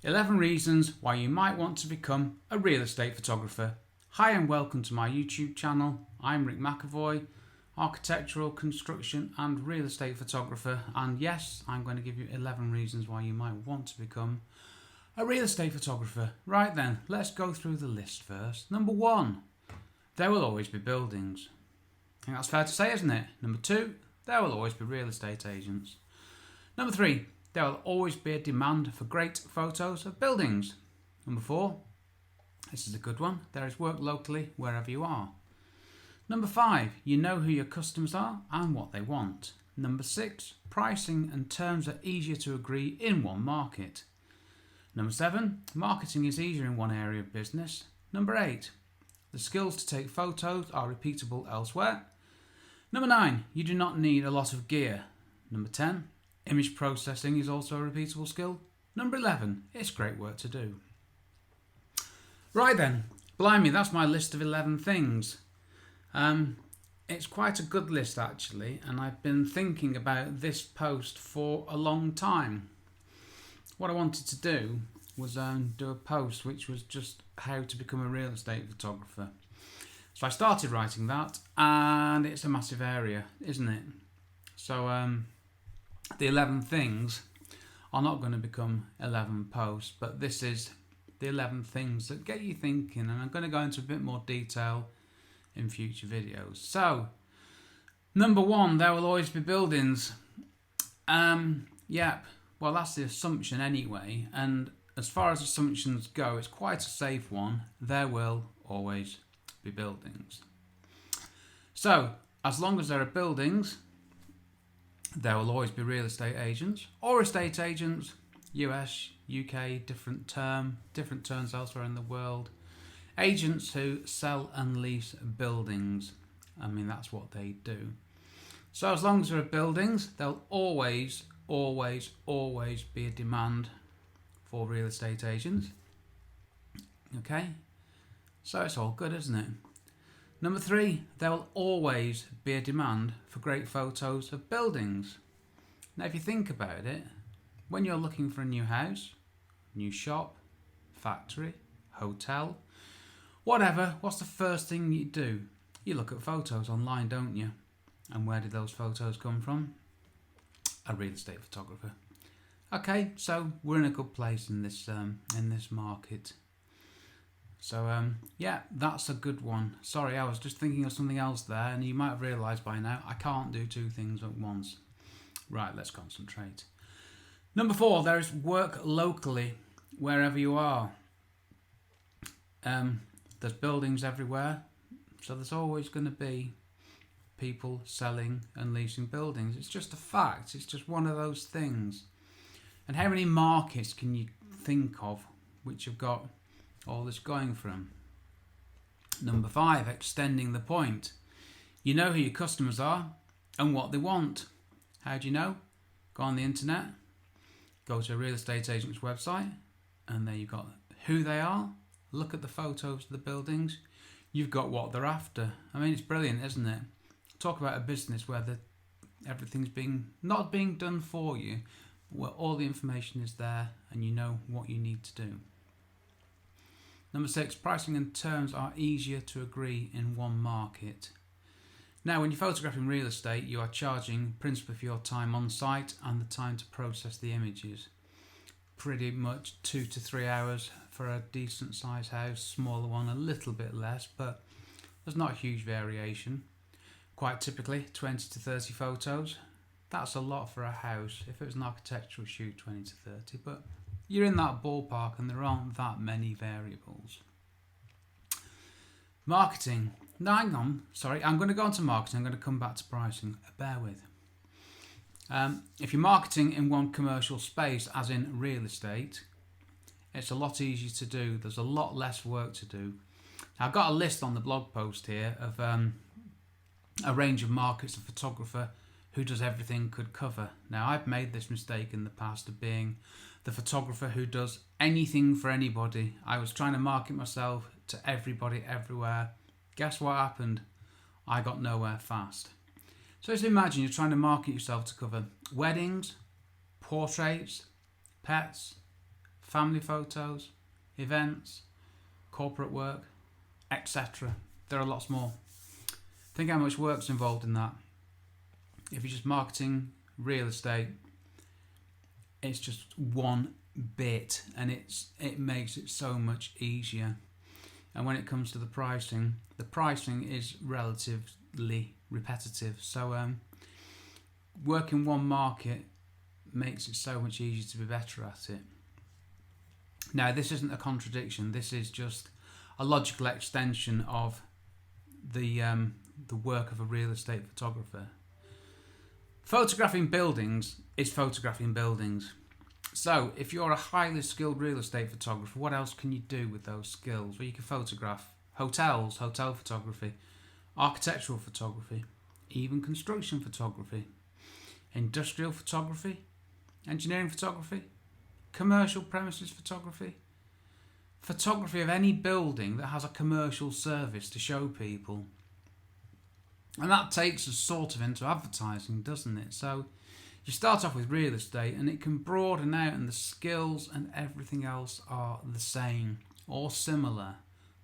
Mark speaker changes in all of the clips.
Speaker 1: 11 reasons why you might want to become a real estate photographer. Hi and welcome to my YouTube channel. I'm Rick McAvoy, architectural, construction and real estate photographer, and yes, I'm going to give you 11 reasons why you might want to become a real estate photographer. Right then, let's go through the list first. Number 1, there will always be buildings. I think that's fair to say, isn't it? Number 2, there will always be real estate agents. Number 3, there will always be a demand for great photos of buildings. Number 4, this is a good one, there is work locally wherever you are. Number 5, you know who your customers are and what they want. Number 6, pricing and terms are easier to agree in one market. Number 7, marketing is easier in one area of business. Number 8, the skills to take photos are repeatable elsewhere. Number 9, you do not need a lot of gear. Number 10, image processing is also a repeatable skill. Number 11, it's great work to do. Right then, blimey, that's my list of 11 things. It's quite a good list actually, and I've been thinking about this post for a long time. What I wanted to do was do a post which was just how to become a real estate photographer. So I started writing that, and it's a massive area, isn't it? So the 11 things are not going to become 11 posts, but this is the 11 things that get you thinking, and I'm going to go into a bit more detail in future videos. So, number 1, there will always be buildings. Yep, well that's the assumption anyway, and as far as assumptions go, it's quite a safe one. There will always be buildings. So, as long as there are buildings, there will always be real estate agents or estate agents. US, UK, different terms elsewhere in the world. Agents who sell and lease buildings. I mean, that's what they do. So as long as there are buildings, there'll always be a demand for real estate agents. Okay? So it's all good, isn't it? Number 3, there will always be a demand for great photos of buildings. Now, if you think about it, when you're looking for a new house, new shop, factory, hotel, whatever, what's the first thing you do? You look at photos online, don't you? And where did those photos come from? A real estate photographer. Okay, so we're in a good place in this market. So yeah, that's a good one. Sorry, I was just thinking of something else there, and you might have realised by now I can't do 2 things at once. Right, let's concentrate. Number 4, there is work locally wherever you are. There's buildings everywhere, so there's always going to be people selling and leasing buildings. It's just a fact. It's just one of those things. And how many markets can you think of which have got all this going for them? Number 5, extending the point. You know who your customers are and what they want. How do you know? Go on the internet, go to a real estate agent's website, and there you've got who they are. Look at the photos of the buildings. You've got what they're after. I mean, it's brilliant, isn't it? Talk about a business where everything's not being done for you, but where all the information is there and you know what you need to do. Number 6, pricing and terms are easier to agree in one market. Now, when you're photographing real estate, you are charging principally for your time on site and the time to process the images. Pretty much 2 to 3 hours for a decent sized house, smaller one a little bit less, but there's not a huge variation. Quite typically 20 to 30 photos. That's a lot for a house. If it was an architectural shoot, 20 to 30, but you're in that ballpark and there aren't that many variables. Marketing. No, hang on. Sorry, I'm going to go on to marketing. I'm going to come back to pricing. Bear with. If you're marketing in one commercial space, as in real estate, it's a lot easier to do. There's a lot less work to do. I've got a list on the blog post here of a range of markets a photographer who does everything could cover. Now, I've made this mistake in the past of being the photographer who does anything for anybody. I was trying to market myself to everybody, everywhere. Guess what happened? I got nowhere fast. So just imagine you're trying to market yourself to cover weddings, portraits, pets, family photos, events, corporate work, etc. There are lots more. Think how much work's involved in that. If you're just marketing real estate, it's just one bit, and it makes it so much easier. And when it comes to the pricing is relatively repetitive. So working one market makes it so much easier to be better at it. Now, this isn't a contradiction. This is just a logical extension of the work of a real estate photographer. Photographing buildings is photographing buildings. So, if you're a highly skilled real estate photographer, what else can you do with those skills? Well, you can photograph hotels, hotel photography, architectural photography, even construction photography, industrial photography, engineering photography, commercial premises photography, photography of any building that has a commercial service to show people. And that takes us sort of into advertising, doesn't it? So you start off with real estate and it can broaden out, and the skills and everything else are the same or similar.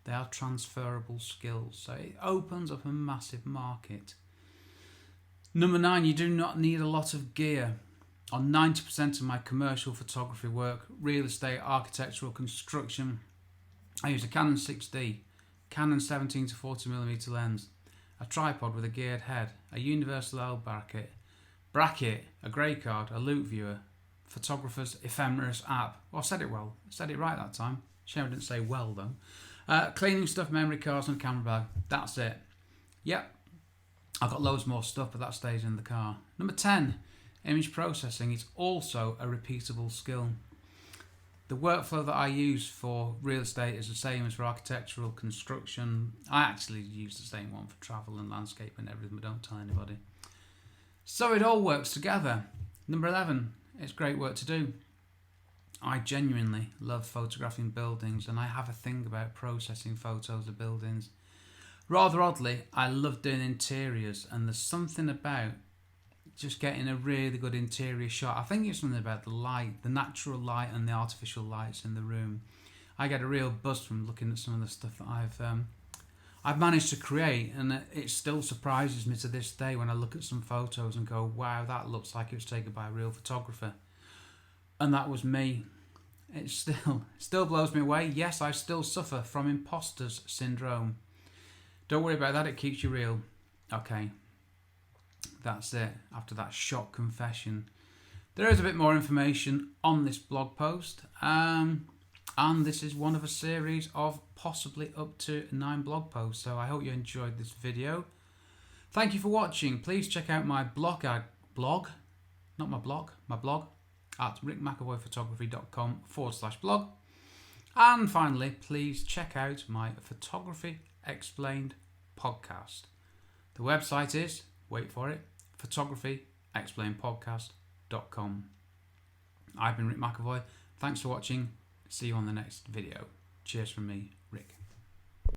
Speaker 1: They are transferable skills. So it opens up a massive market. Number 9, you do not need a lot of gear. On 90% of my commercial photography work, real estate, architectural, construction, I use a Canon 6D, Canon 17 to 40mm lens, a tripod with a geared head, a universal L bracket, a grey card, a loop viewer, photographer's ephemeris app. Oh, I said it well. I said it right that time. Shame I didn't say well though. Cleaning stuff, memory cards and a camera bag. That's it. Yep. I've got loads more stuff, but that stays in the car. Number 10, image processing is also a repeatable skill. The workflow that I use for real estate is the same as for architectural construction. I actually use the same one for travel and landscape and everything, but don't tell anybody. So it all works together. Number 11, it's great work to do. I genuinely love photographing buildings, and I have a thing about processing photos of buildings. Rather oddly, I love doing interiors, and there's something about just getting a really good interior shot. I think it's something about the light, the natural light and the artificial lights in the room. I get a real buzz from looking at some of the stuff that I've managed to create, and it still surprises me to this day when I look at some photos and go, wow, that looks like it was taken by a real photographer. And that was me. It still blows me away. Yes, I still suffer from imposter's syndrome. Don't worry about that, it keeps you real. Okay. That's it. After that shock confession, there is a bit more information on this blog post, and this is one of a series of possibly up to 9 blog posts. So I hope you enjoyed this video. Thank you for watching. Please check out my blog at rickmcavoyphotography.com/blog. And finally, please check out my Photography Explained podcast. The website is, wait for it, photographyexplainedpodcast.com. I've been Rick McAvoy. Thanks for watching. See you on the next video. Cheers from me.